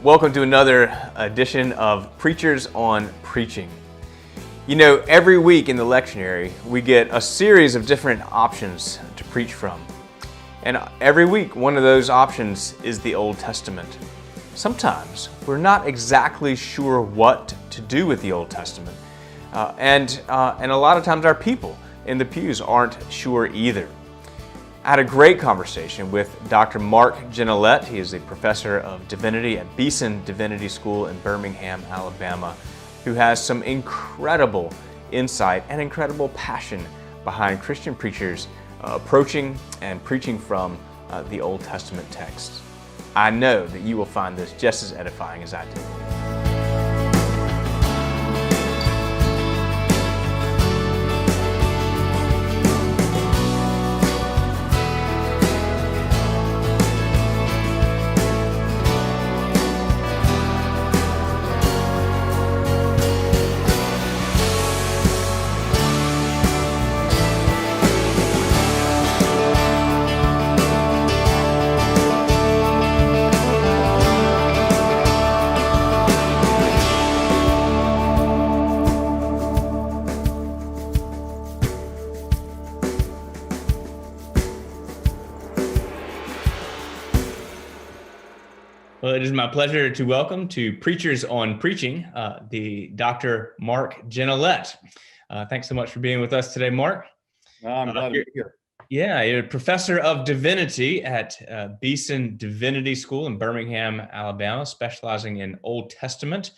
Welcome to another edition of Preachers on Preaching. You know, every week in the lectionary, we get a series of different options to preach from. And every week, one of those options is the Old Testament. Sometimes we're not exactly sure what to do with the Old Testament. And a lot of times our people in the pews aren't sure either. I had a great conversation with Dr. Mark Gignilliat. He is a professor of divinity at Beeson Divinity School in Birmingham, Alabama, who has some incredible insight and incredible passion behind Christian preachers approaching and preaching from the Old Testament texts. I know that you will find this just as edifying as I did. Well, it is my pleasure to welcome to Preachers on Preaching, the Dr. Mark Gignilliat. Thanks so much for being with us today, Mark. I'm glad to be here. Yeah, you're a professor of divinity at Beeson Divinity School in Birmingham, Alabama, specializing in Old Testament.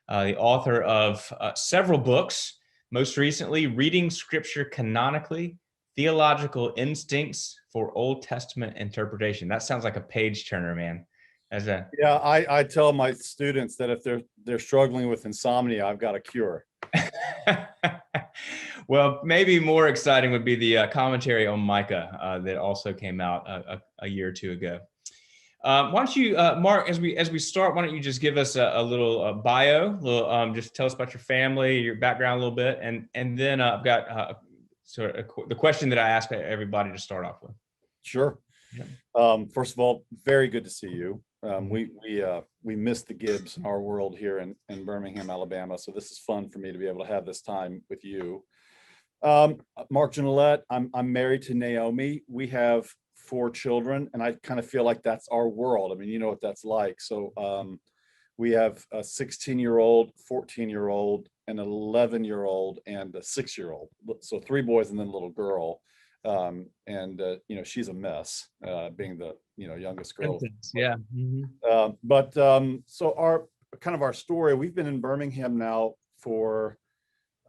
The author of several books, most recently, Reading Scripture Canonically, Theological Instincts for Old Testament Interpretation. That sounds like a page turner, man. Yeah, I tell my students that if they're struggling with insomnia, I've got a cure. Well, maybe more exciting would be the commentary on Micah that also came out a year or two ago. Why don't you, Mark, as we start, why don't you just give us a little bio, just tell us about your family, your background a little bit, and then I've got the question that I ask everybody to start off with. Sure. Yeah. First of all, very good to see you. We missed the Gibbs in our world here in Birmingham, Alabama. So this is fun for me to be able to have this time with you. Mark Gignilliat, I'm married to Naomi. We have 4 children, and I kind of feel like that's our world. I mean, you know what that's like. So we have a 16-year-old, 14-year-old, an 11-year-old, and a 6-year-old. So 3 boys and then a little girl. She's a mess, being the youngest girl. Yeah. Mm-hmm. So our story, we've been in Birmingham now for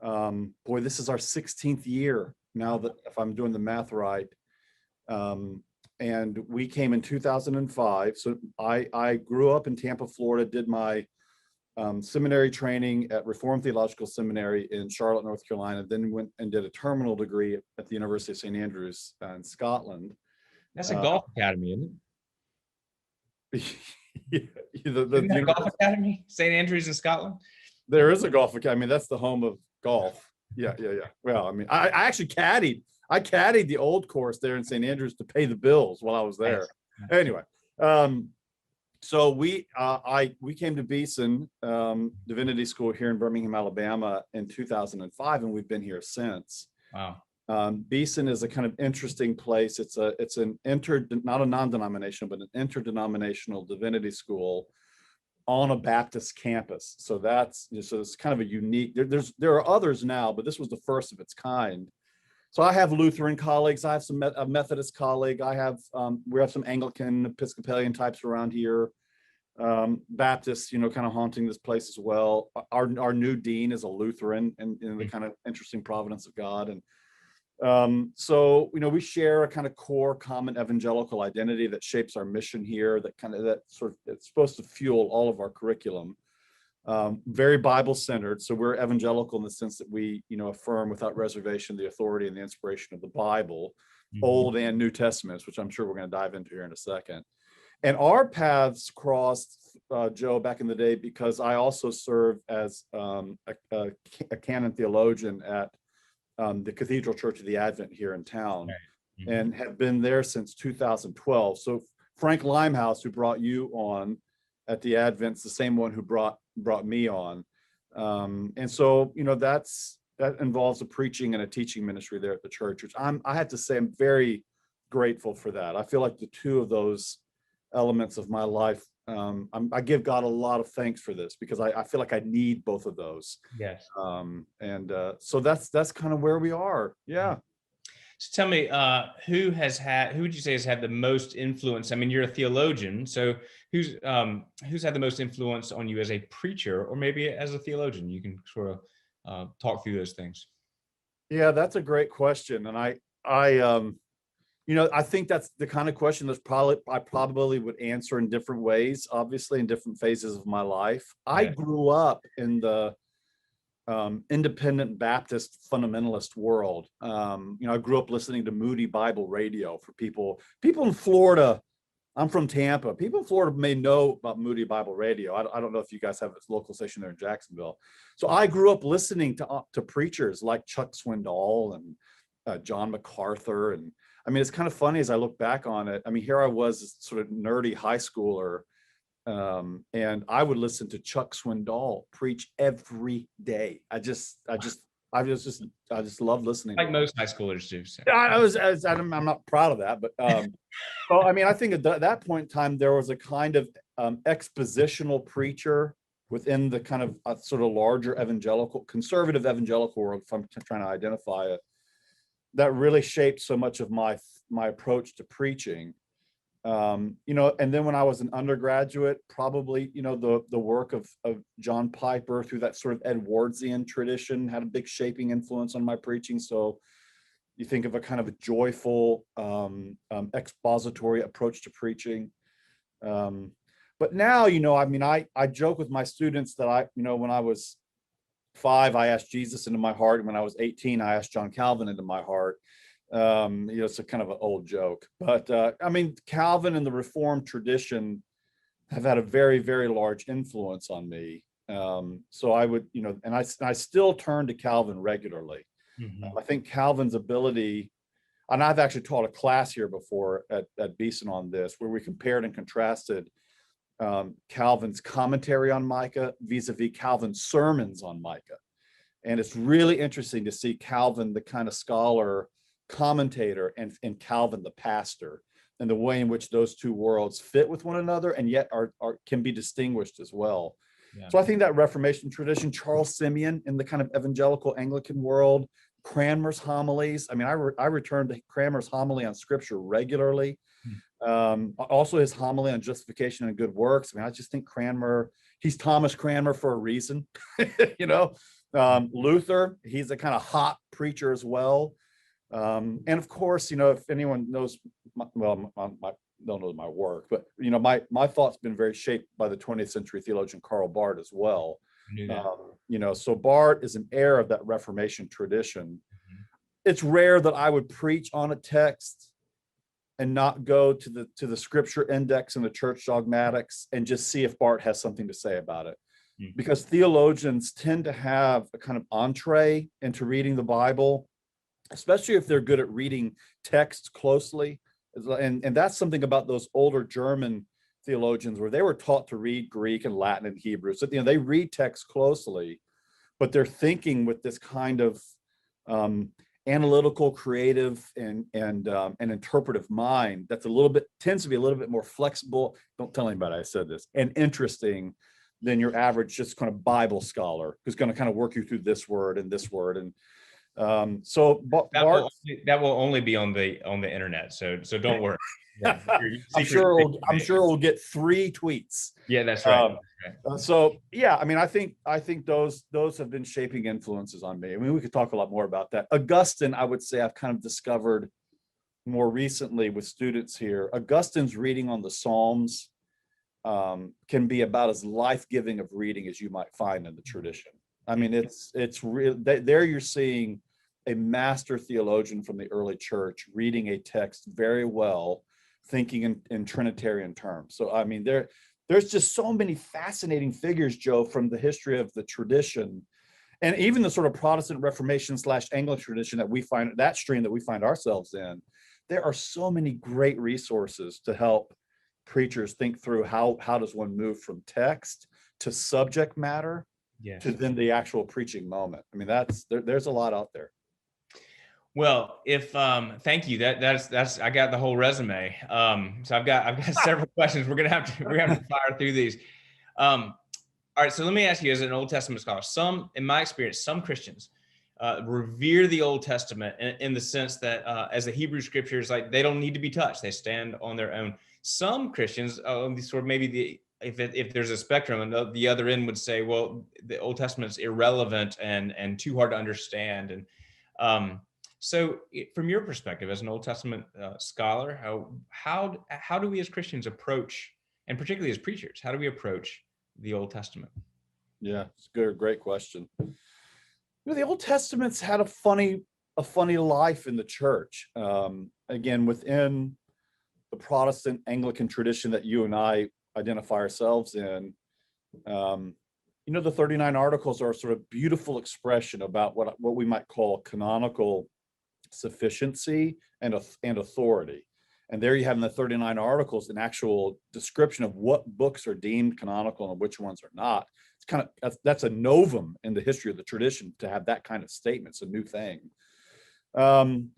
this is our 16th year now, that if I'm doing the math right. And we came in 2005. So I grew up in Tampa, Florida, did my seminary training at Reformed Theological Seminary in Charlotte, North Carolina, then went and did a terminal degree at the University of St. Andrews in Scotland. That's a golf academy, isn't it? Isn't a golf academy, St. Andrews in Scotland? There is a golf academy. That's the home of golf. Yeah. Well, I mean, I actually caddied. I caddied the old course there in St. Andrews to pay the bills while I was there. Nice. Anyway, so we came to Beeson Divinity School here in Birmingham, Alabama in 2005, and we've been here since. Wow. Beeson is a kind of interesting place. It's not a non-denominational, but an interdenominational divinity school on a Baptist campus. So it's kind of a unique. There are others now, but this was the first of its kind. So I have Lutheran colleagues. I have a Methodist colleague. We have some Anglican, Episcopalian types around here. Baptists, kind of haunting this place as well. Our new dean is a Lutheran, and the kind of interesting providence of God. And so we share a kind of core common evangelical identity that shapes our mission here. It's supposed to fuel all of our curriculum. Very Bible centered. So we're evangelical in the sense that we, affirm without reservation the authority and the inspiration of the Bible, Old and New Testaments, which I'm sure we're going to dive into here in a second. And our paths crossed, Joe, back in the day, because I also served as a canon theologian at the Cathedral Church of the Advent here in town, and have been there since 2012. So Frank Limehouse, who brought you on, at the Advent's the same one who brought me on. And so, that involves a preaching and a teaching ministry there at the church, which I have to say I'm very grateful for that. I feel like the two of those elements of my life, I give God a lot of thanks for this, because I feel like I need both of those. Yes. So that's kind of where we are. Yeah. So tell me, who would you say has had the most influence? I mean, you're a theologian, so who's had the most influence on you as a preacher, or maybe as a theologian? You can sort of talk through those things. Yeah, that's a great question. And I think that's the kind of question I probably would answer in different ways, obviously in different phases of my life. I grew up in the independent Baptist fundamentalist world. I grew up listening to Moody Bible Radio. For people in Florida, I'm from Tampa. People in Florida may know about Moody Bible Radio. I don't know if you guys have a local station there in Jacksonville. So I grew up listening to preachers like Chuck Swindoll and John MacArthur. And I mean, it's kind of funny as I look back on it. I mean, here I was, sort of nerdy high schooler, and I would listen to Chuck Swindoll preach every day. I just love listening. Like most high schoolers do. So. I'm not proud of that, but well, I mean, I think at that point in time there was a kind of expositional preacher within the kind of sort of larger conservative evangelical world, if I'm trying to identify it, that really shaped so much of my approach to preaching. And then when I was an undergraduate, probably, the work of John Piper through that sort of Edwardian tradition had a big shaping influence on my preaching. So you think of a kind of a joyful, expository approach to preaching. But now, I mean, I joke with my students that when I was 5, I asked Jesus into my heart. And when I was 18, I asked John Calvin into my heart. It's a kind of an old joke, but I mean, Calvin and the Reformed tradition have had a very, very large influence on me. So I would, and I still turn to Calvin regularly. Mm-hmm. I think Calvin's ability, and I've actually taught a class here before at Beeson on this, where we compared and contrasted Calvin's commentary on Micah vis-a-vis Calvin's sermons on Micah. And it's really interesting to see Calvin, the kind of scholar, commentator, and Calvin the pastor, and the way in which those two worlds fit with one another and yet are can be distinguished as well. Yeah. So I think that Reformation tradition, Charles Simeon in the kind of evangelical Anglican world, Cranmer's homilies. I mean, I return to Cranmer's homily on scripture regularly. Also his homily on justification and good works. I mean, I just think Cranmer, he's Thomas Cranmer for a reason. Luther, he's a kind of hot preacher as well. And of course, if anyone knows, don't know my work, but my thought's been very shaped by the 20th century theologian Karl Bart as well. So Bart is an heir of that Reformation tradition. Mm-hmm. It's rare that I would preach on a text and not go to the scripture index and the church dogmatics and just see if Bart has something to say about it. Mm-hmm. Because theologians tend to have a kind of entree into reading the Bible, especially if they're good at reading texts closely. And that's something about those older German theologians, where they were taught to read Greek and Latin and Hebrew. So, they read texts closely, but they're thinking with this kind of analytical, creative, and interpretive mind that's tends to be a little bit more flexible. Don't tell anybody I said this, and interesting than your average just kind of Bible scholar who's going to kind of work you through this word and this word. And so that will only be on the internet. So don't worry. Yeah, I'm sure we'll get 3 tweets. Yeah, that's right. So yeah, I mean, I think those have been shaping influences on me. I mean, we could talk a lot more about that. Augustine, I would say I've kind of discovered more recently with students here. Augustine's reading on the Psalms can be about as life-giving of reading as you might find in the tradition. I mean, it's real. There you're seeing a master theologian from the early church reading a text very well, thinking in Trinitarian terms. So, I mean, there's just so many fascinating figures, Joe, from the history of the tradition, and even the sort of Protestant Reformation / Anglican tradition that stream that we find ourselves in. There are so many great resources to help preachers think through how does one move from text to subject matter Yes. to then the actual preaching moment. I mean, there's a lot out there. Well, if thank you. That's I got the whole resume. So I've got several questions. We're gonna have to fire through these. All right. So let me ask you, as an Old Testament scholar, in my experience, some Christians revere the Old Testament in the sense that as the Hebrew scriptures, like, they don't need to be touched; they stand on their own. Some Christians, sort of maybe if there's a spectrum, and the other end would say, well, the Old Testament is irrelevant and too hard to understand. And so, from your perspective as an Old Testament scholar, how do we as Christians approach, and particularly as preachers, how do we approach the Old Testament? Yeah, it's a great question. The Old Testament's had a funny life in the church. Again, within the Protestant Anglican tradition that you and I identify ourselves in, the 39 articles are a sort of beautiful expression about what we might call canonical sufficiency and authority. And there you have in the 39 articles an actual description of what books are deemed canonical and which ones are not. It's that's a novum in the history of the tradition to have that kind of statement. It's a new thing. From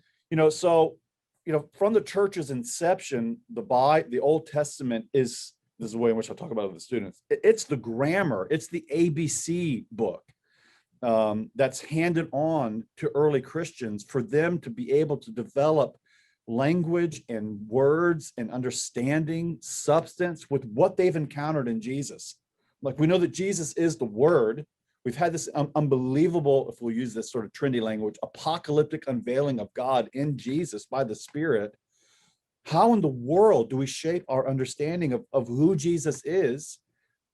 the church's inception, the Old Testament this is the way in which I talk about it with the students. It's the grammar, it's the ABC book that's handed on to early Christians for them to be able to develop language and words and understanding, substance with what they've encountered in Jesus. Like, we know that Jesus is the Word. We've had this unbelievable, if we'll use this sort of trendy language, apocalyptic unveiling of God in Jesus by the Spirit. How in the world do we shape our understanding of who Jesus is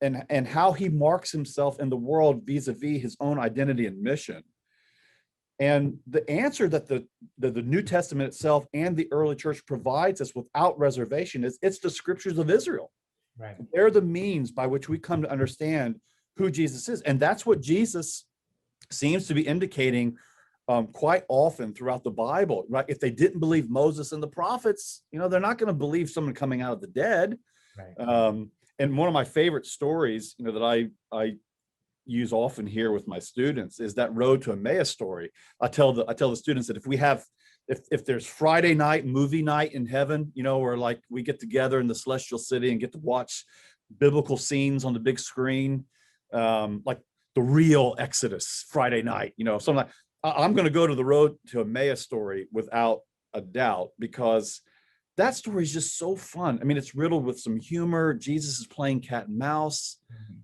and how he marks himself in the world vis-a-vis his own identity and mission? And the answer that the New Testament itself and the early church provides us without reservation is it's the scriptures of Israel. Right. They're the means by which we come to understand who Jesus is. And that's what Jesus seems to be indicating quite often throughout the Bible, right? If they didn't believe Moses and the prophets, they're not going to believe someone coming out of the dead. Right. And one of my favorite stories, that I use often here with my students is that Road to Emmaus story. I tell the students that if there's Friday night movie night in heaven, where like we get together in the celestial city and get to watch biblical scenes on the big screen, like the real Exodus Friday night, something like, I'm going to go to the Road to Emmaus story without a doubt, because that story is just so fun. I mean, it's riddled with some humor. Jesus is playing cat and mouse.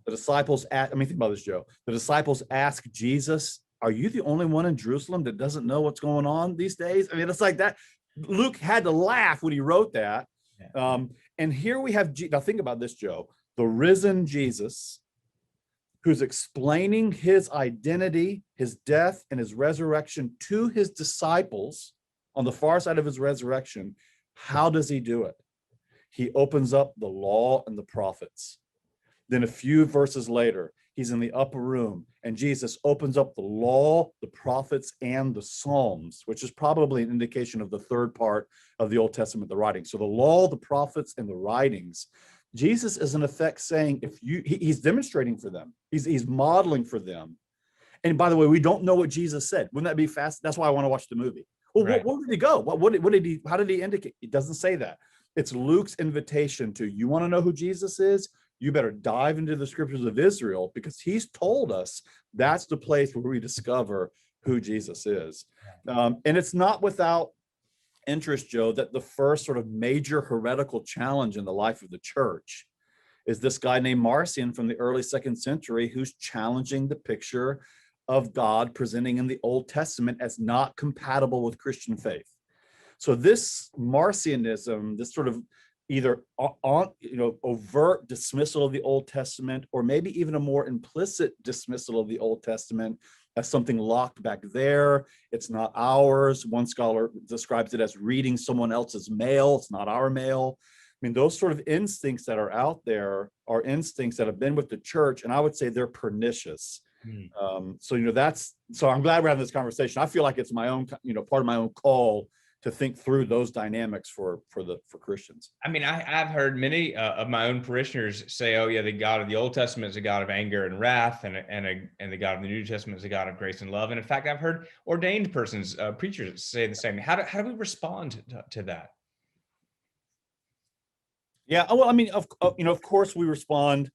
The disciples think about this, Joe. The disciples ask Jesus, "Are you the only one in Jerusalem that doesn't know what's going on these days?" I mean, it's like that. Luke had to laugh when he wrote that. Yeah. And here we have, now think about this, Joe, the risen Jesus, who's explaining his identity, his death, and his resurrection to his disciples on the far side of his resurrection. How does he do it? He opens up the law and the prophets. Then a few verses later, he's in the upper room, and Jesus opens up the law, the prophets, and the Psalms, which is probably an indication of the third part of the Old Testament, the writings. So the law, the prophets, and the writings. Jesus is in effect saying, he's demonstrating for them. He's modeling for them. And by the way, we don't know what Jesus said. Wouldn't that be fast? That's why I want to watch the movie. Well, right. Where did he go? How did he indicate? It doesn't say that. It's Luke's invitation to, you want to know who Jesus is? You better dive into the scriptures of Israel, because he's told us that's the place where we discover who Jesus is. And it's not without interest, Joe, that the first sort of major heretical challenge in the life of the church is this guy named Marcion from the early 2nd century, who's challenging the picture of God presenting in the Old Testament as not compatible with Christian faith. So this Marcionism, this sort of either overt dismissal of the Old Testament, or maybe even a more implicit dismissal of the Old Testament as something locked back there. It's not ours. One scholar describes it as reading someone else's mail. It's not our mail. I mean, those sort of instincts that are out there are instincts that have been with the church, and I would say they're pernicious. So I'm glad we're having this conversation. I feel like it's my own, part of my own call think through those dynamics for Christians. I mean, I've heard many of my own parishioners say, "Oh, yeah, the God of the Old Testament is a God of anger and wrath, and the God of the New Testament is a God of grace and love." And in fact, I've heard ordained persons, preachers, say the same. How do we respond to that? Yeah, well, I mean, of course, we respond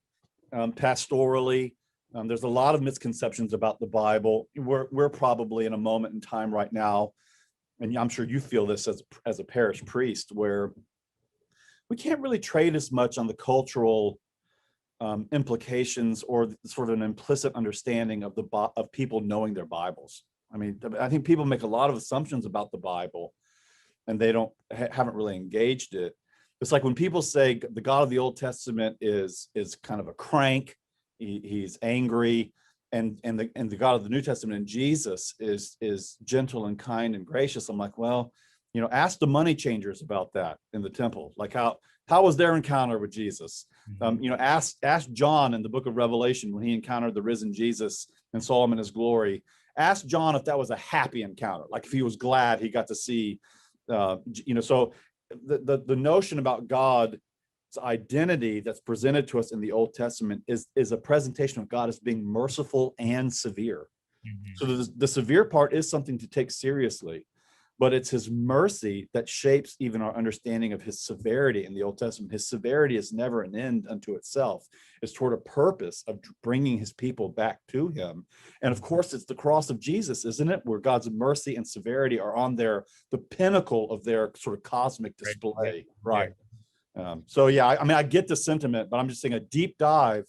pastorally. There's a lot of misconceptions about the Bible. We're probably in a moment in time right now, and I'm sure you feel this as a parish priest, where we can't really trade as much on the cultural implications or sort of an implicit understanding of people knowing their Bibles. I mean, I think people make a lot of assumptions about the Bible, and they haven't really engaged it. It's like when people say the God of the Old Testament is kind of a crank, he's angry, and the God of the New Testament and Jesus is gentle and kind and gracious. I'm like, well, ask the money changers about that in the temple. Like how was their encounter with Jesus? Ask John in the book of Revelation when he encountered the risen Jesus and saw him in his glory. Ask John if that was a happy encounter, like if he was glad he got to see, so the notion about God's identity that's presented to us in the Old Testament is a presentation of God as being merciful and severe. So the severe part is something to take seriously, but it's his mercy that shapes even our understanding of his severity in the Old Testament. His severity is never an end unto itself. It's toward a purpose of bringing his people back to him. And of course, it's the cross of Jesus, isn't it? Where God's mercy and severity are on the pinnacle of their sort of cosmic display. Right. So yeah, I mean, I get the sentiment, but I'm just saying a deep dive,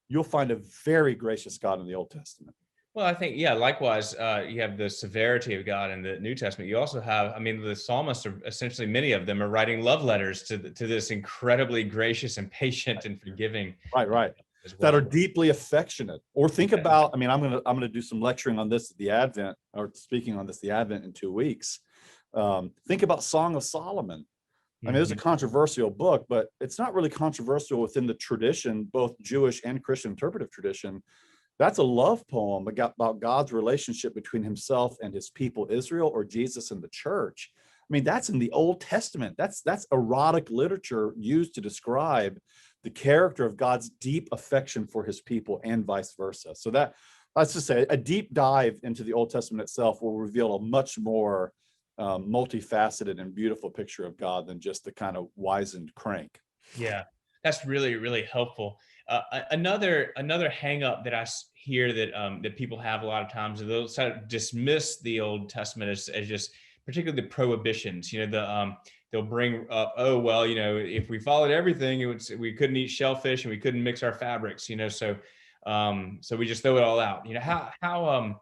you'll find a very gracious God in the Old Testament. Well, I think, yeah, likewise, you have the severity of God in the New Testament. You also have, I mean, the psalmists are essentially, many of them are writing love letters to this incredibly gracious and patient and forgiving. Right. As well. That are deeply affectionate. Or think about, I mean, I'm gonna do some lecturing on this at the Advent, or speaking on this the Advent in 2 weeks. Think about Song of Solomon. I mean, it's a controversial book, but it's not really controversial within the tradition, both Jewish and Christian interpretive tradition. That's a love poem about God's relationship between himself and his people, Israel, or Jesus and the church. I mean, that's in the Old Testament. That's erotic literature used to describe the character of God's deep affection for his people and vice versa. So let's just say a deep dive into the Old Testament itself will reveal a much more multifaceted and beautiful picture of God than just the kind of wizened crank. Yeah, that's really, really helpful. Another hang up that I hear that people have a lot of times is they'll sort of dismiss the Old Testament as just particularly the prohibitions. They'll bring up, oh, well, if we followed everything, we couldn't eat shellfish and we couldn't mix our fabrics, so we just throw it all out. How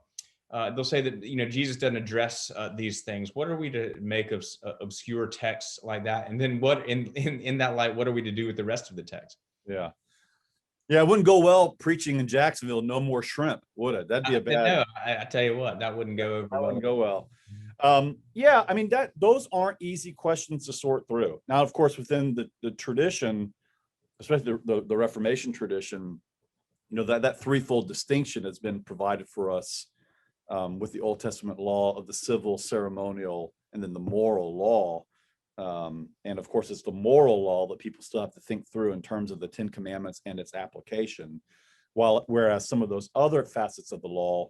they'll say that, Jesus doesn't address these things. What are we to make of obscure texts like that? And then what in that light, what are we to do with the rest of the text? Yeah, it wouldn't go well preaching in Jacksonville, no more shrimp, would it? That'd be a bad. No, I tell you what, that wouldn't go over well. That wouldn't go well. Yeah, I mean, those aren't easy questions to sort through. Now, of course, within the tradition, especially the Reformation tradition, that threefold distinction has been provided for us with the Old Testament law of the civil, ceremonial, and then the moral law. And of course, it's the moral law that people still have to think through in terms of the 10 Commandments and its application. Whereas some of those other facets of the law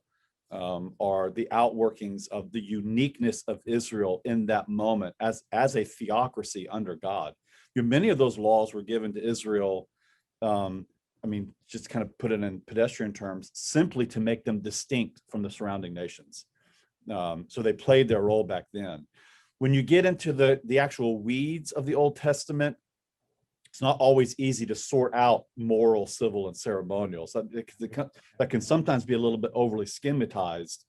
are the outworkings of the uniqueness of Israel in that moment as a theocracy under God. Many of those laws were given to Israel, I mean, just kind of put it in pedestrian terms, simply to make them distinct from the surrounding nations. So they played their role back then. When you get into the actual weeds of the Old Testament, it's not always easy to sort out moral, civil, and ceremonial. So that can sometimes be a little bit overly schematized,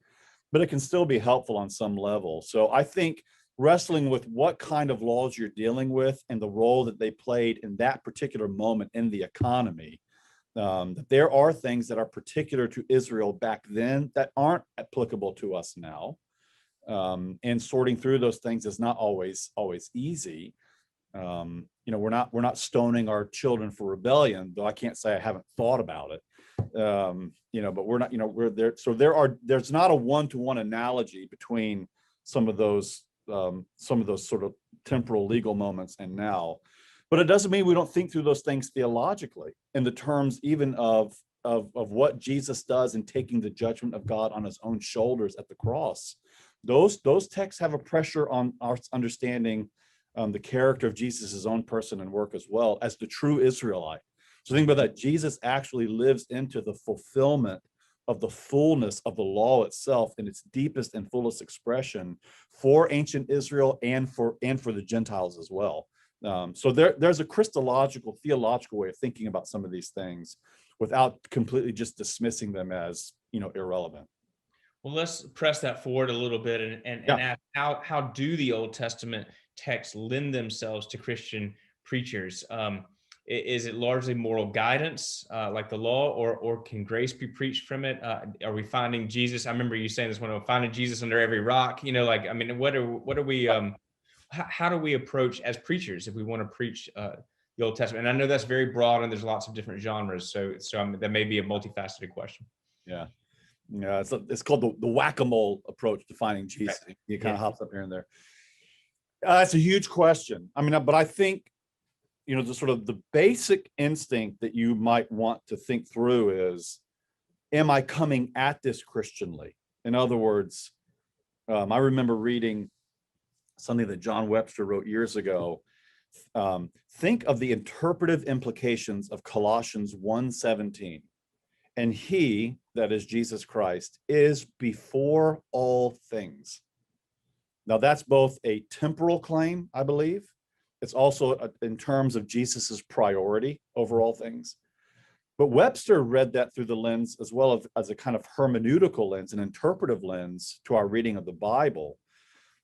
but it can still be helpful on some level. So I think wrestling with what kind of laws you're dealing with and the role that they played in that particular moment in the economy, that there are things that are particular to Israel back then that aren't applicable to us now. And sorting through those things is not always easy. We're not stoning our children for rebellion, though I can't say I haven't thought about it. But we're not, we're there. So there's not a one-to-one analogy between some of those some of those sort of temporal legal moments and now. But it doesn't mean we don't think through those things theologically in the terms even of what Jesus does in taking the judgment of God on his own shoulders at the cross. Those texts have a pressure on our understanding the character of Jesus' own person and work as well as the true Israelite. So think about that. Jesus actually lives into the fulfillment of the fullness of the law itself in its deepest and fullest expression for ancient Israel and for the Gentiles as well. So there's a Christological, theological way of thinking about some of these things without completely just dismissing them as, irrelevant. Well, let's press that forward a little bit and ask how do the Old Testament texts lend themselves to Christian preachers? Is it largely moral guidance, like the law, or can grace be preached from it? Are we finding Jesus? I remember you saying this one, finding Jesus under every rock. What are we? How do we approach as preachers if we want to preach the Old Testament? And I know that's very broad, and there's lots of different genres. So that may be a multifaceted question. Yeah. Yeah, it's called the whack-a-mole approach to finding Jesus. Right. It kind of hops up here and there. That's a huge question. But I think, the basic instinct that you might want to think through is, am I coming at this Christianly? In other words, I remember reading something that John Webster wrote years ago. Think of the interpretive implications of Colossians 1:17. And he, that is Jesus Christ, is before all things. Now that's both a temporal claim, I believe. It's also in terms of Jesus's priority over all things. But Webster read that through the lens as well as a kind of hermeneutical lens, an interpretive lens to our reading of the Bible.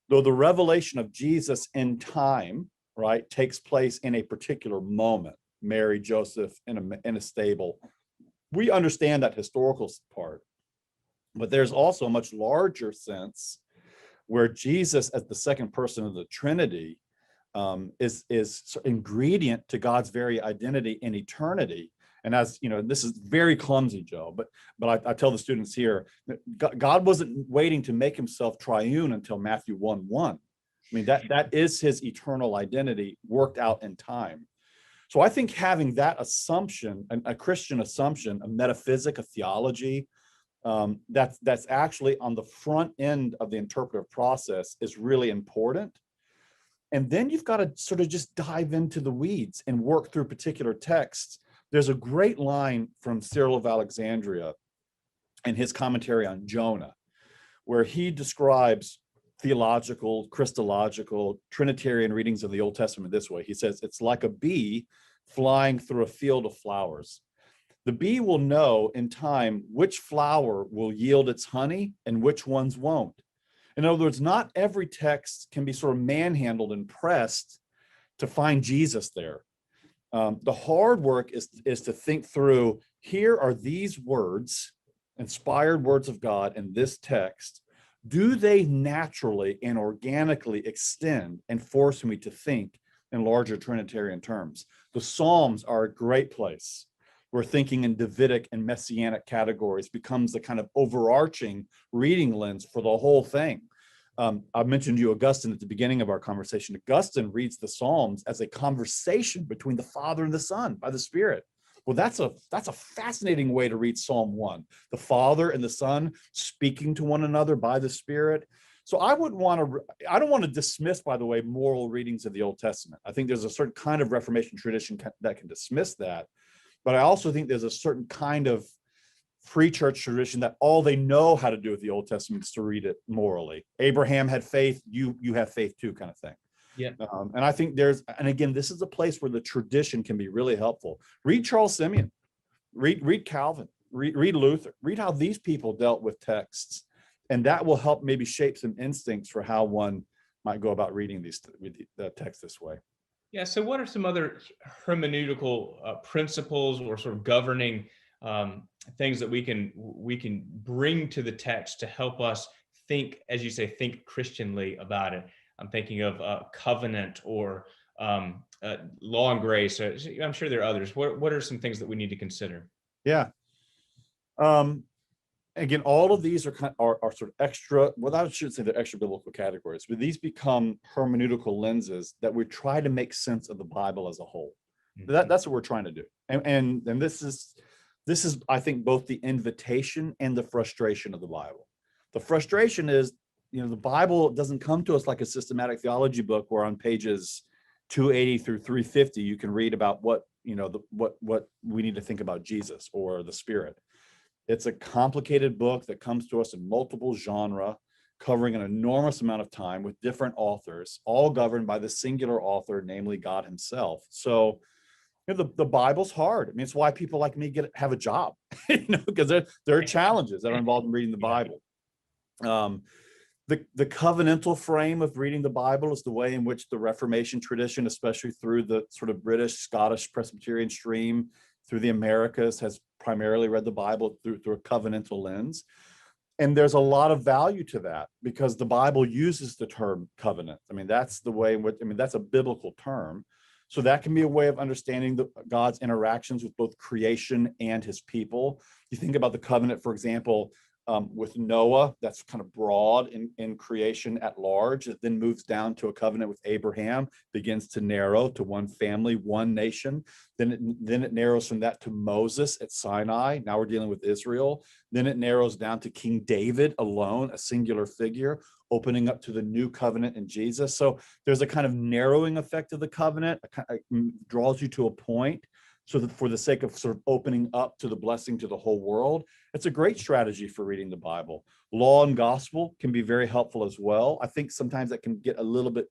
Though the revelation of Jesus in time, right, takes place in a particular moment, Mary, Joseph in a stable. We understand that historical part, but there's also a much larger sense where Jesus, as the second person of the Trinity, is ingredient to God's very identity in eternity. And as you know, this is very clumsy, Joe, but I tell the students here, God wasn't waiting to make himself triune until Matthew 1:1. That is his eternal identity worked out in time. So I think having that assumption, a Christian assumption, a metaphysic, a theology, that's actually on the front end of the interpretive process is really important. And then you've got to sort of just dive into the weeds and work through particular texts. There's a great line from Cyril of Alexandria in his commentary on Jonah, where he describes theological, Christological, Trinitarian readings of the Old Testament this way. He says, it's like a bee flying through a field of flowers. The bee will know in time which flower will yield its honey and which ones won't. In other words, not every text can be sort of manhandled and pressed to find Jesus there. The hard work is to think through, here are these words, inspired words of God in this text. Do they naturally and organically extend and force me to think in larger Trinitarian terms? The Psalms are a great place where thinking in Davidic and Messianic categories becomes the kind of overarching reading lens for the whole thing. I mentioned to you Augustine at the beginning of our conversation. Augustine reads the Psalms as a conversation between the Father and the Son by the Spirit. Well, that's a fascinating way to read Psalm 1. The Father and the Son speaking to one another by the Spirit. So I don't want to dismiss, by the way, moral readings of the Old Testament. I think there's a certain kind of Reformation tradition that can dismiss that. But I also think there's a certain kind of free church tradition that all they know how to do with the Old Testament is to read it morally. Abraham had faith, you have faith too, kind of thing. Yeah. And I think and again, this is a place where the tradition can be really helpful. Read Charles Simeon, read Calvin, read Luther, read how these people dealt with texts. And that will help maybe shape some instincts for how one might go about reading the text this way. Yeah. So what are some other hermeneutical principles or sort of governing things that we can bring to the text to help us think, as you say, think Christianly about it? I'm thinking of covenant or law and grace. I'm sure there are others. What are some things that we need to consider? Yeah. again, all of these are sort of extra, well, I shouldn't say they're extra biblical categories, but these become hermeneutical lenses that we try to make sense of the Bible as a whole. That's what we're trying to do. And this is, I think, both the invitation and the frustration of the Bible. The frustration is, the Bible doesn't come to us like a systematic theology book where on pages 280 through 350, you can read about what we need to think about Jesus or the Spirit. It's a complicated book that comes to us in multiple genres, covering an enormous amount of time with different authors, all governed by the singular author, namely God himself. So, the Bible's hard. I mean, it's why people like me have a job, because there are challenges that are involved in reading the Bible. The covenantal frame of reading the Bible is the way in which the Reformation tradition, especially through the sort of British, Scottish Presbyterian stream, through the Americas, has primarily read the Bible through a covenantal lens. And there's a lot of value to that because the Bible uses the term covenant. I mean, that's the way in which, that's a biblical term. So that can be a way of understanding God's interactions with both creation and his people. You think about the covenant, for example, with Noah, that's kind of broad in creation at large. It then moves down to a covenant with Abraham, begins to narrow to one family, one nation. Then it narrows from that to Moses at Sinai. Now we're dealing with Israel. Then it narrows down to King David alone, a singular figure, opening up to the new covenant in Jesus. So there's a kind of narrowing effect of the covenant, draws you to a point. So that for the sake of sort of opening up to the blessing to the whole world, it's a great strategy for reading the Bible. Law and gospel can be very helpful as well. I think sometimes that can get a little bit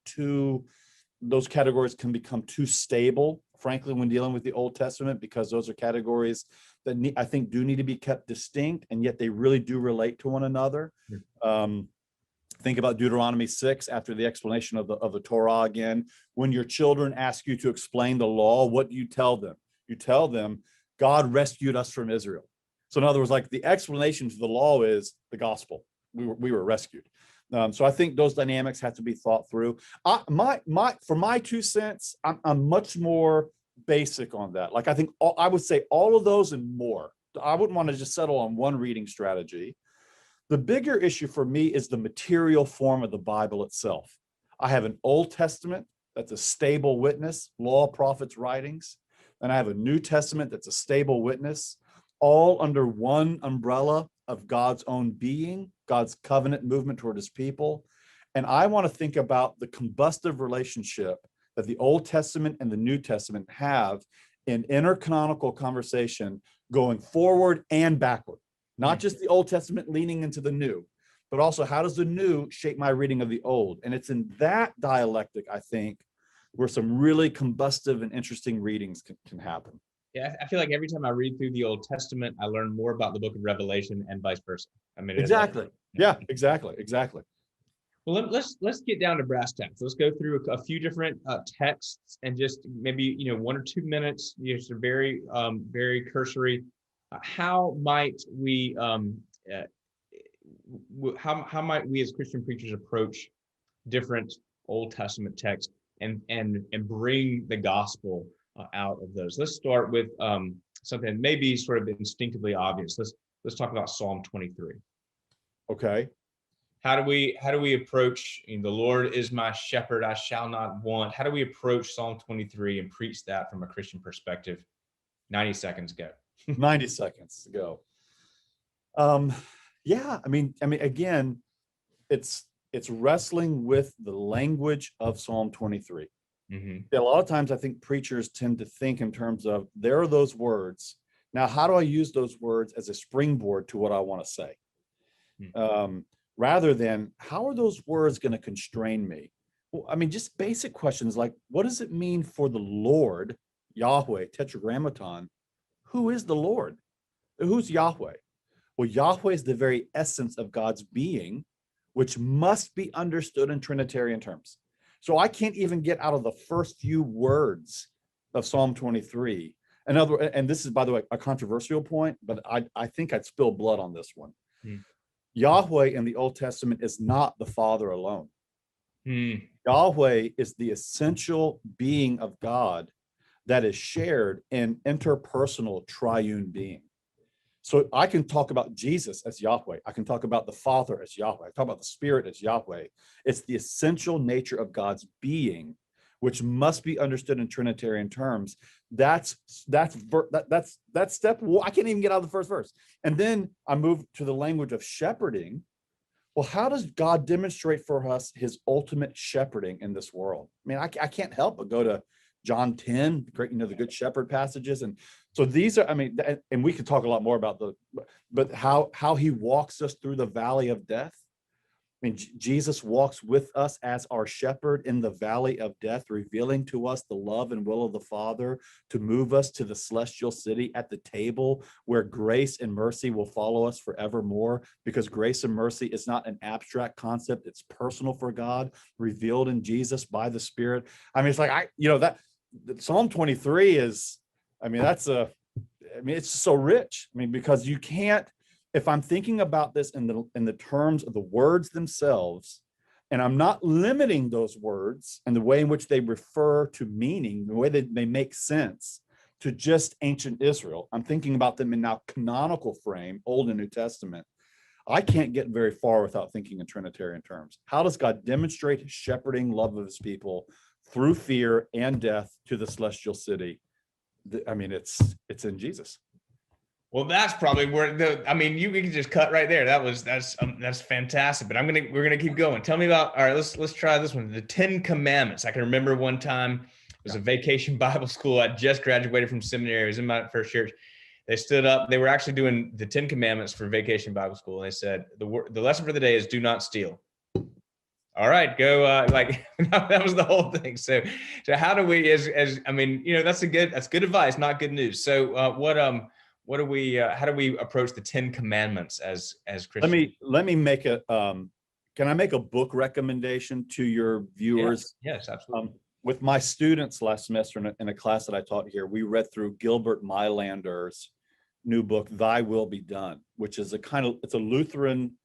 those categories can become too stable, frankly, when dealing with the Old Testament, because those are categories that I think do need to be kept distinct, and yet they really do relate to one another. Think about Deuteronomy 6 after the explanation of the Torah again. When your children ask you to explain the law, what do you tell them? You tell them, God rescued us from Israel. So in other words, like the explanation to the law is the gospel. We were rescued. So I think those dynamics have to be thought through. For my 2 cents, I'm much more basic on that. Like I think I would say all of those and more. I wouldn't want to just settle on one reading strategy. The bigger issue for me is the material form of the Bible itself. I have an Old Testament that's a stable witness, law, prophets, writings. And I have a New Testament that's a stable witness, all under one umbrella of God's own being, God's covenant movement toward his people. And I want to think about the combustive relationship that the Old Testament and the New Testament have in intercanonical conversation going forward and backward, not just the Old Testament leaning into the New, but also how does the New shape my reading of the Old? And it's in that dialectic, I think, where some really combustive and interesting readings can happen. Yeah, I feel like every time I read through the Old Testament, I learn more about the book of Revelation and vice versa. I mean, exactly. Yeah, exactly. Well, let's get down to brass tacks. Let's go through a few different texts and just maybe 1 or 2 minutes, just a very very cursory. How might we how might we as Christian preachers approach different Old Testament texts and bring the gospel out of those? Let's start with something maybe sort of instinctively obvious. Let's talk about Psalm 23. Okay. How do we approach, the Lord is my shepherd, I shall not want. How do we approach Psalm 23 and preach that from a Christian perspective? 90 seconds go. 90 seconds ago. Yeah, I mean, again, it's wrestling with the language of Psalm 23. Mm-hmm. A lot of times I think preachers tend to think in terms of, there are those words. Now, how do I use those words as a springboard to what I want to say? Mm-hmm. Rather than, how are those words going to constrain me? Well, I mean, just basic questions like, what does it mean for the Lord, Yahweh, tetragrammaton? Who is the Lord? Who's Yahweh? Well, Yahweh is the very essence of God's being, which must be understood in Trinitarian terms. So I can't even get out of the first few words of Psalm 23. And this is, by the way, a controversial point, but I think I'd spill blood on this one. Yahweh in the Old Testament is not the Father alone. Yahweh is the essential being of God that is shared in interpersonal triune being. So I can talk about Jesus as Yahweh. I can talk about the Father as Yahweh. I talk about the Spirit as Yahweh. It's the essential nature of God's being, which must be understood in Trinitarian terms. That's step one. I can't even get out of the first verse. And then I move to the language of shepherding. Well, how does God demonstrate for us his ultimate shepherding in this world? I mean, I can't help but go to John 10, great, the good shepherd passages. And so these are, I mean, and we could talk a lot more about but how he walks us through the valley of death. I mean, Jesus walks with us as our shepherd in the valley of death, revealing to us the love and will of the Father to move us to the celestial city at the table where grace and mercy will follow us forevermore, because grace and mercy is not an abstract concept. It's personal for God, revealed in Jesus by the Spirit. I mean, it's like, that Psalm 23 is, I mean, it's so rich. I mean, because you can't, if I'm thinking about this in the terms of the words themselves, and I'm not limiting those words and the way in which they refer to meaning, the way that they make sense to just ancient Israel, I'm thinking about them in now canonical frame, Old and New Testament. I can't get very far without thinking in Trinitarian terms. How does God demonstrate his shepherding love of his people through fear and death to the celestial city? I mean, it's in Jesus. Well, that's probably where we can just cut right there. That's fantastic. But we're gonna keep going. Tell me about. All right, let's try this one. The 10 Commandments. I can remember one time it was a vacation Bible school. I just graduated from seminary. I was in my first church. They stood up. They were actually doing the 10 Commandments for vacation Bible school. And they said the lesson for the day is do not steal. All right, go. That was the whole thing. So how do we? That's good advice, not good news. So how do we approach the 10 Commandments as Christians? Let me make can I make a book recommendation to your viewers? Yes, absolutely. With my students last semester in a class that I taught here, we read through Gilbert Mylander's new book, Thy Will Be Done, which is it's a Lutheran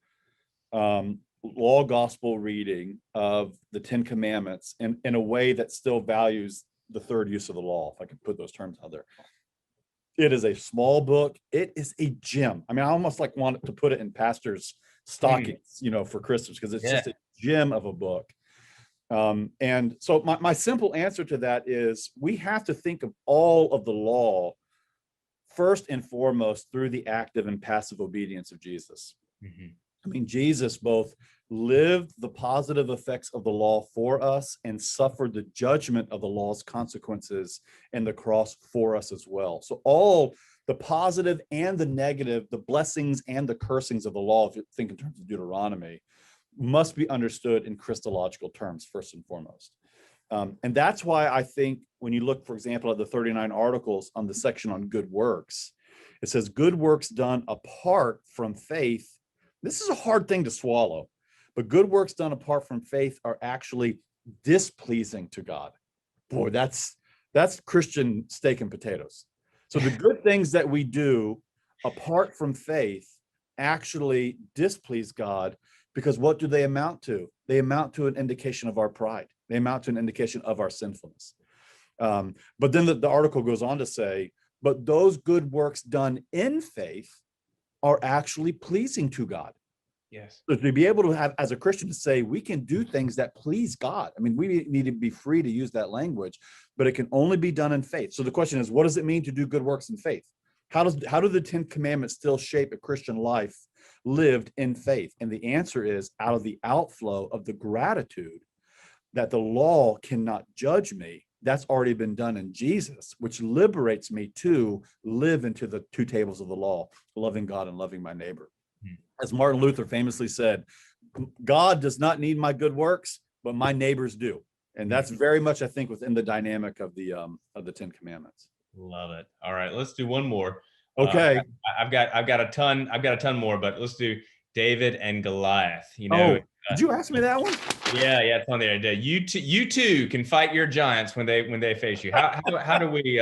law gospel reading of the 10 Commandments in a way that still values the third use of the law, if I could put those terms out there. It is a small book. It is a gem. I mean, I almost wanted to put it in pastors' stockings, for Christmas, because it's just a gem of a book. And so my simple answer to that is we have to think of all of the law first and foremost through the active and passive obedience of Jesus. Mm-hmm. I mean, Jesus both lived the positive effects of the law for us and suffered the judgment of the law's consequences in the cross for us as well. So all the positive and the negative, the blessings and the cursings of the law, if you think in terms of Deuteronomy, must be understood in Christological terms, first and foremost. And that's why I think when you look, for example, at the 39 articles on the section on good works, it says good works done apart from faith. This is a hard thing to swallow, but good works done apart from faith are actually displeasing to God. Boy, that's Christian steak and potatoes. So the good things that we do apart from faith actually displease God, because what do they amount to? They amount to an indication of our pride. They amount to an indication of our sinfulness. But then the article goes on to say, but those good works done in faith are actually pleasing to God. Yes. So to be able to have, as a Christian, to say we can do things that please God. I mean, we need to be free to use that language, but it can only be done in faith. So the question is, what does it mean to do good works in faith? How do the 10 Commandments still shape a Christian life lived in faith? And the answer is out of the outflow of the gratitude that the law cannot judge me. That's already been done in Jesus, which liberates me to live into the two tables of the law, loving God and loving my neighbor. As Martin Luther famously said, God does not need my good works, but my neighbors do. And that's very much, I think, within the dynamic of the 10 Commandments. Love it. All right, let's do one more. Okay. I've got a ton more, but let's do David and Goliath. Did you ask me that one? Yeah, it's on the idea. You too can fight your giants when they face you. How do we?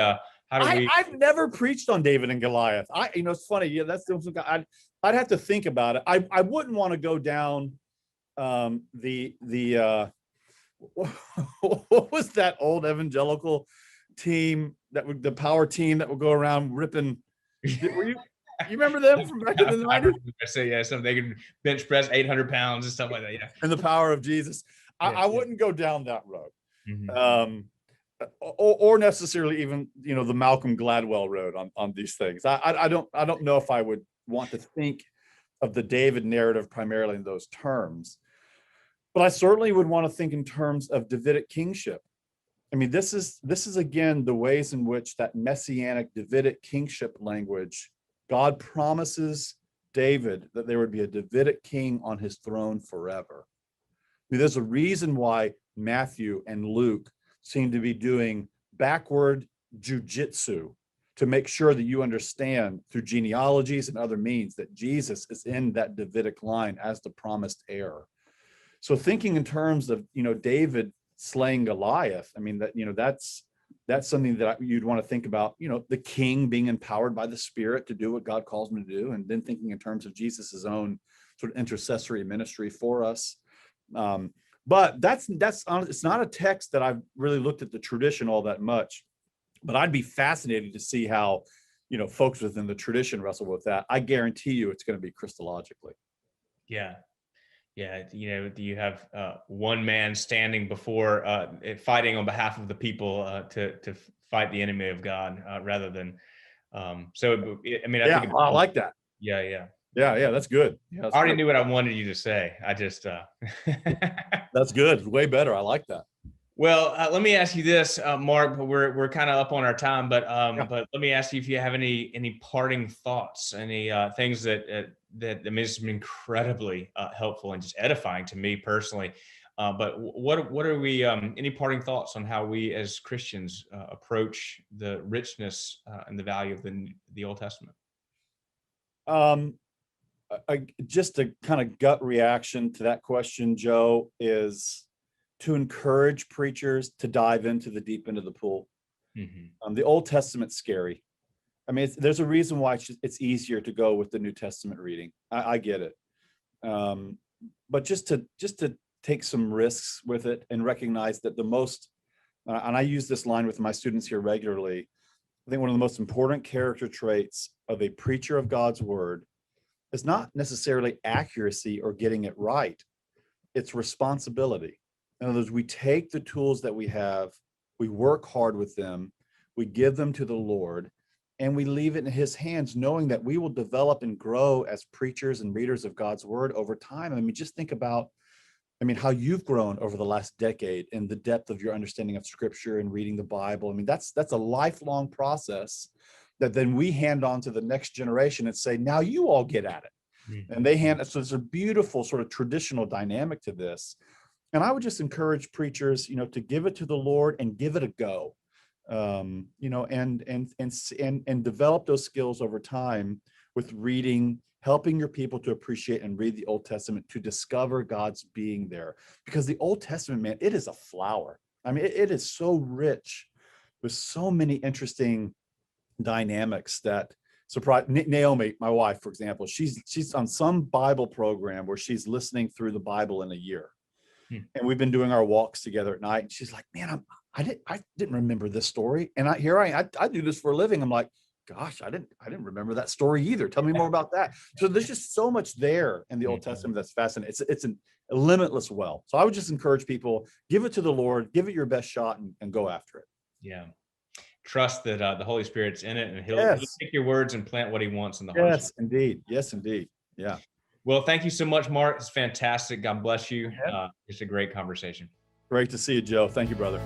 I've never preached on David and Goliath. It's funny. Yeah, that's the. I'd have to think about it. I wouldn't want to go down what was that old evangelical team the power team that would go around ripping? You remember them from back in the 90s? I say, yeah, something they can bench press 800 pounds and stuff like that. Yeah. And the power of Jesus. I Yeah. wouldn't go down that road. Mhm. Or necessarily even, the Malcolm Gladwell road on these things. I don't know if I would want to think of the David narrative primarily in those terms, but I certainly would want to think in terms of Davidic kingship. I mean, this is again the ways in which that messianic Davidic kingship language, God promises David that there would be a Davidic king on his throne forever. I mean, there's a reason why Matthew and Luke seem to be doing backward jujitsu to make sure that you understand through genealogies and other means that Jesus is in that Davidic line as the promised heir. So thinking in terms of, David slaying Goliath, I mean, that's something that you'd want to think about, the king being empowered by the Spirit to do what God calls him to do, and then thinking in terms of Jesus's own sort of intercessory ministry for us. But it's not a text that I've really looked at the tradition all that much, but I'd be fascinated to see how, folks within the tradition wrestle with that. I guarantee you it's going to be Christologically. Yeah. Yeah. You have one man standing before fighting on behalf of the people to fight the enemy of God rather than. I think I like that. Yeah. Yeah. Yeah, that's good. Yeah, that's I already good. knew what I wanted you to say. I just. That's good. Way better. I like that. Well, let me ask you this, Mark. We're kind of up on our time, but let me ask you if you have any parting thoughts, any things that has been incredibly helpful and just edifying to me personally. But what are we? Any parting thoughts on how we as Christians approach the richness and the value of the Old Testament? Just a kind of gut reaction to that question, Joe, is to encourage preachers to dive into the deep end of the pool. Mm-hmm. The Old Testament's scary. I mean, there's a reason why it's easier to go with the New Testament reading. I get it. But just to take some risks with it and recognize that the most, and I use this line with my students here regularly, I think one of the most important character traits of a preacher of God's word is not necessarily accuracy or getting it right. It's responsibility. In other words, we take the tools that we have, we work hard with them, we give them to the Lord, and we leave it in his hands, knowing that we will develop and grow as preachers and readers of God's word over time. I mean, just think about, how you've grown over the last decade in the depth of your understanding of scripture and reading the Bible. I mean, that's a lifelong process that then we hand on to the next generation and say, now you all get at it. Mm-hmm. And they hand it. So there's a beautiful sort of traditional dynamic to this. And I would just encourage preachers, to give it to the Lord and give it a go, and develop those skills over time with reading, helping your people to appreciate and read the Old Testament, to discover God's being there. Because the Old Testament, man, it is a flower. I mean, it is so rich with so many interesting dynamics that surprise. Naomi, my wife, for example, she's on some Bible program where she's listening through the Bible in a year. And we've been doing our walks together at night. And she's like, man, I didn't remember this story. And I do this for a living. I'm like, gosh, I didn't remember that story either. Tell me more about that. So there's just so much there in the Old Testament that's fascinating. It's a limitless well. So I would just encourage people, give it to the Lord, give it your best shot, and go after it. Yeah. Trust that the Holy Spirit's in it, and he'll take your words and plant what he wants in the heart. Yes, indeed. Yes, indeed. Yeah. Well, thank you so much, Mark. It's fantastic. God bless you. It's a great conversation. Great to see you, Joe. Thank you, brother.